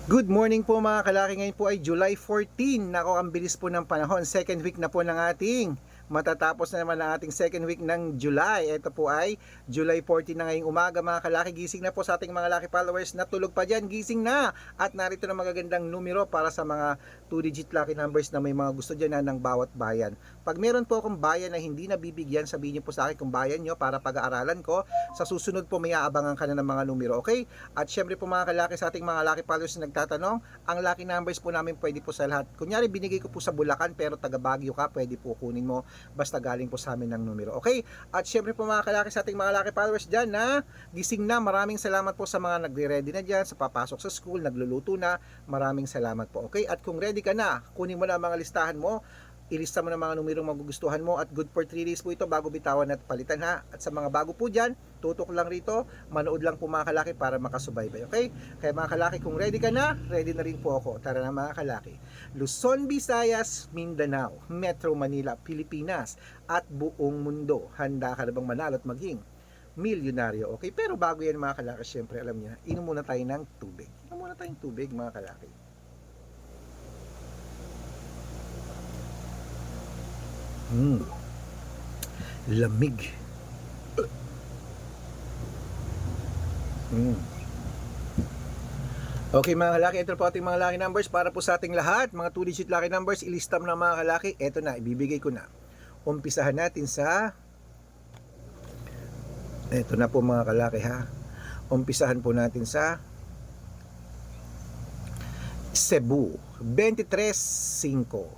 Good morning po mga kalaki. Ngayon po ay July 14. Nako, ang bilis po ng panahon. Second week na po ng ating matatapos na naman ang ating second week ng July. Ito po ay July 14 na ngayong umaga mga kalaki. Gising na po sa ating mga lucky followers na tulog pa dyan. Gising na! At narito na magagandang numero para sa mga 2-digit lucky numbers na may mga gusto dyan na ng bawat bayan. Pag meron po akong bayan na hindi nabibigyan, sabihin niyo po sa akin kung bayan nyo para pag-aaralan ko. Sa susunod po may aabangan ka na ng mga numero, okay? At syempre po mga kalaki, sa ating mga lucky followers na nagtatanong, ang lucky numbers po namin pwede po sa lahat. Kunyari binigay ko po sa Bulacan pero taga Baguio ka, pwede po kunin mo basta galing po sa amin ng numero, okay? At syempre po mga kalaki, sa ating mga lucky followers dyan na gising na, maraming salamat po sa mga nagre-ready na dyan, sa papasok sa school, nagluluto na, maraming salamat po, okay? At kung ready ka na, kunin mo na ang mga listahan mo, ilista mo ng mga numerong magugustuhan mo at good for 3 days po ito bago bitawan at palitan ha. At sa mga bago po dyan, tutok lang rito, manood lang po mga kalaki para makasubaybay, okay? Kaya mga kalaki, kung ready ka na, ready na rin po ako. Tara na mga kalaki. Luzon, Visayas, Mindanao, Metro Manila, Pilipinas at buong mundo. Handa ka na bang manalo at maging milyonaryo, okay? Pero bago yan mga kalaki, syempre alam niyo, inom muna tayo ng tubig. Inom muna tayong tubig mga kalaki. Lamig. Okay mga kalaki, ito po ating mga lucky numbers para po sa ating lahat. Mga 2-digit lucky numbers, ilista mo na mga kalaki. Ito na, ibibigay ko na. Umpisahan natin sa... Ito na po mga kalaki ha. Umpisahan po natin sa... Cebu, 23-5.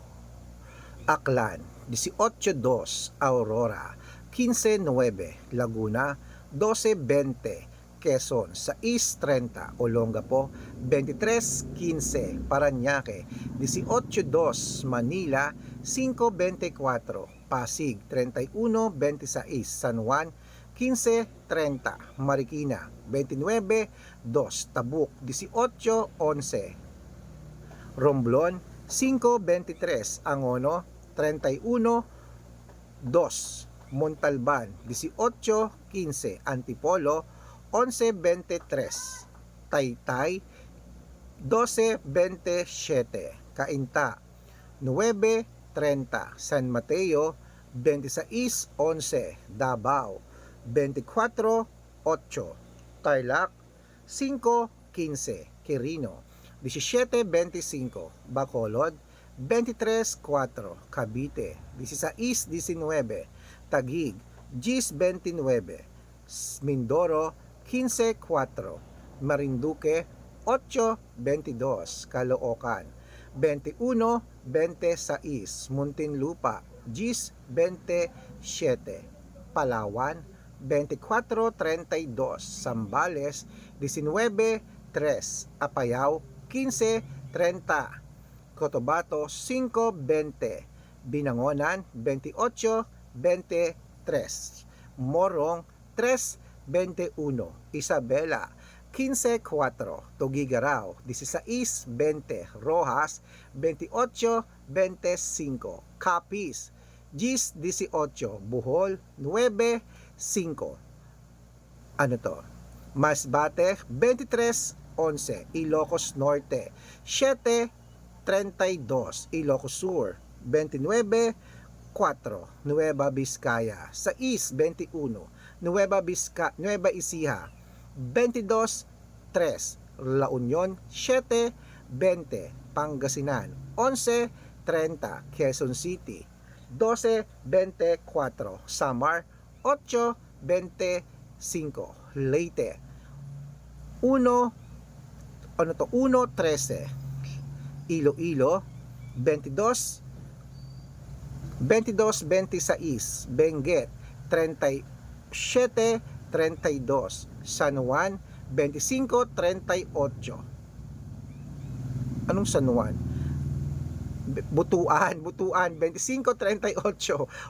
Aklan, 18-2, Aurora, 15-9, Laguna, 12-20, Quezon, 6-30, Olongapo, 23-15, Parañaque, 18-2, Manila, 5-24, Pasig, 31-26, San Juan, 15-30, Marikina, 29-2, Tabuk, 18-11, Romblon, 5-23, Angono, 31-2, Montalban, 18-15, Antipolo, 11-23, Taytay, 12-27, Cainta, 9-30, San Mateo, 26-11, Davao, 24-8, Tarlac, 5-15, Quirino, 17-25, Bacolod, 23-4, Cavite, 16-19, Taguig, 10-29, Mindoro, 15-4, Marinduque, 8-22, Caloocan, 21-26, Muntinlupa, 10-27, Palawan, 24-32, Zambales, 19-3, Apayao, 15-30, Cotabato, 5-20, Binangonan, 28-23, Morong, 3-21, Isabela, 15-4, Tuguegarao, 16-20, Rojas, 28-25, Capiz, 10-18, Bohol, 9-5, ano to? Masbate, 23-11, Ilocos Norte, 7-32, Ilocos Sur, 29-4, Nueva Vizcaya, 6-21, Nueva Ecija, 22-3, La Union, 7-20, Pangasinan, 11-30, Quezon City, 12-24, Samar, 8-25, Leyte, 1-13, Iloilo, 22-26, Benguet, 37-32, San Juan, 25-38. Anong San Juan? Butuan, 25-38,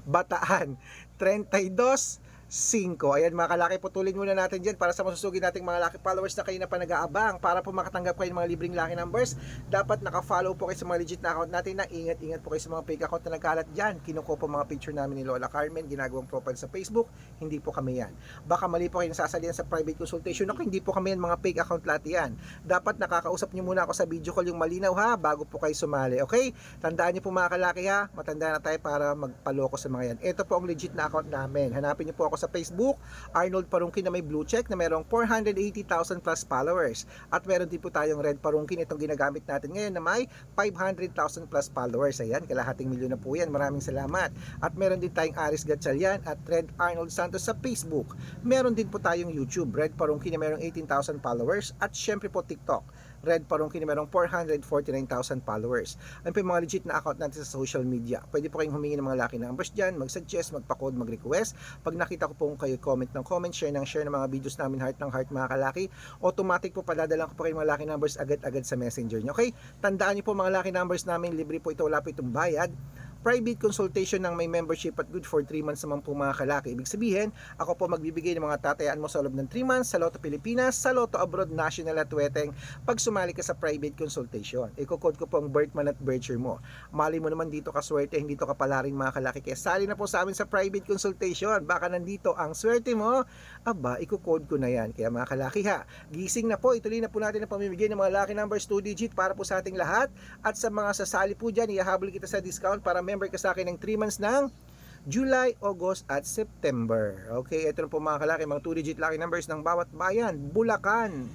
Bataan, 32-32, 5. Ayan mga kalaki, putulin muna natin dyan para sa masusugin nating mga lucky followers na kayo na pa nag-aabang. Para po makatanggap kayo ng mga libreng lucky numbers, dapat naka-follow po kayo sa mga legit na account natin na ingat-ingat po kayo sa mga fake account na nagkalat dyan. Kinukuha po mga picture namin ni Lola Carmen, ginagawang profile sa Facebook, hindi po kami yan. Baka mali po kayo nasasalihan sa private consultation. Ako, hindi po kami yan, mga fake account lahat yan. Dapat nakakausap nyo muna ako sa video call yung malinaw ha, bago po kayo sumali. Okay? Tandaan nyo po mga kalaki ha, matanda na tayo para magpaloko sa mga yan. Ito po ang legit na account namin. Hanapin nyo po ako sa Facebook, Arnold Parungkin na may blue check na merong 480,000 plus followers. At meron din po tayong Red Parungkin, itong ginagamit natin ngayon na may 500,000 plus followers. Ayan, kalahating milyon na po yan. Maraming salamat. At meron din tayong Aris Gatchalian at Red Arnold Santos sa Facebook. Meron din po tayong YouTube, Red Parungkin na merong 18,000 followers. At syempre po TikTok, Red Parungkin na merong 449,000 followers. Ano po yung mga legit na account natin sa social media. Pwede po kayong humingi ng mga lucky numbers dyan, mag-suggest, magpa-code, mag-request. Pag nakita ko po kayo comment ng comment, share ng mga videos namin heart ng heart mga kalaki, automatic po padadala ko po kayo mga lucky numbers agad-agad sa messenger nyo. Okay? Tandaan nyo po mga lucky numbers namin, libre po ito, wala po itong bayad. Private consultation ng may membership at good for 3 months naman po mga kalaki. Ibig sabihin, ako po magbibigay ng mga tatayaan mo sa loob ng 3 months sa Lotto Pilipinas, sa Lotto Abroad, National at Weteng pag sumali ka sa private consultation. Iko-code ko po ang birth month at birth year mo. Mali mo naman dito ka swerte, hindi to kapala rin mga kalaki. Kaya sali na po sa amin sa private consultation. Baka nandito ang swerte mo, aba, iko-code ko na yan. Kaya mga kalaki ha, gising na po, ituloy na po natin ang pamimigay ng mga lucky numbers 2 digit para po sa ating lahat. At sa mga sasali po dyan, ihahabol kita sa discount para member ka sa akin ng 3 months ng July, August at September. Okay, ito na po mga kalaki, mga 2 digit lucky numbers ng bawat bayan. Bulacan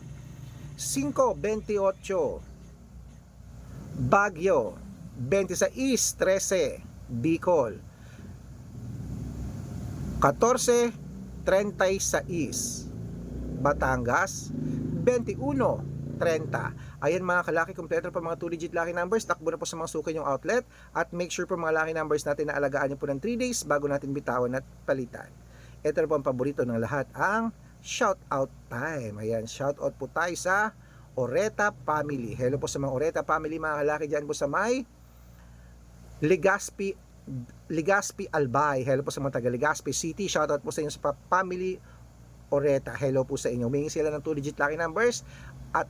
528, Baguio 2613, Bicol 1436, Batangas 2130. Ayan mga kalaki, kompleto pa mga 2 digit lucky numbers. Takbo na po sa mga suki yung outlet. At make sure po mga lucky numbers natin na alagaan nyo po ng 3 days bago natin bitawan at palitan. Ito na po ang paborito ng lahat, ang shout out time. Ayan, shout out po tayo sa Oreta Family. Hello po sa mga Oreta Family mga kalaki dyan po sa may Legazpi Albay. Hello po sa mga taga Legazpi City. Shout out po sa inyo sa family Oreta. Hello po sa inyo. Humingi sila ng 2 digit lucky numbers at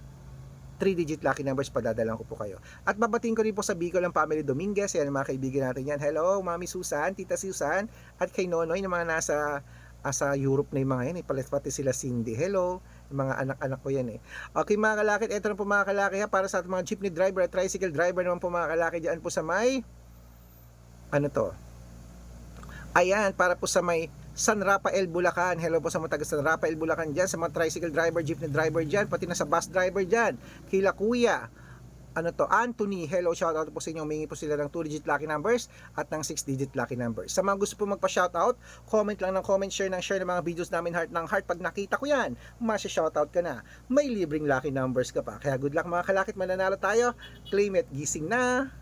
3 digit lucky numbers, padadalan ko po kayo. At babatiin ko rin po sa Bicol ang family Dominguez. Yan mga kaibigan natin yan. Hello, Mami Susan, Tita Susan, at kay Nonoy na mga nasa Europe na yung mga yan. Pati sila Cindy. Hello, yung mga anak-anak ko yan eh. Okay mga kalaki, ito na po mga kalaki ha, para sa ating mga jeepney driver at tricycle driver naman po mga kalaki dyan po sa may, ano to? Ayan, para po sa may San Rafael, Bulacan. Hello po sa mga taga San Rafael, Bulacan dyan, sa mga tricycle driver, jeepney driver dyan, pati na sa bus driver dyan, kila Kuya, ano to, Anthony. Hello, shoutout po sa inyo. Humingi po sila ng 2 digit lucky numbers at ng 6 digit lucky numbers. Sa mga gusto po magpa-shoutout, comment lang ng comment, share ng mga videos namin heart ng heart. Pag nakita ko yan, masya-shoutout ka na. May libreng lucky numbers ka pa. Kaya good luck mga kalakit, mananalo tayo. Claim it, gising na.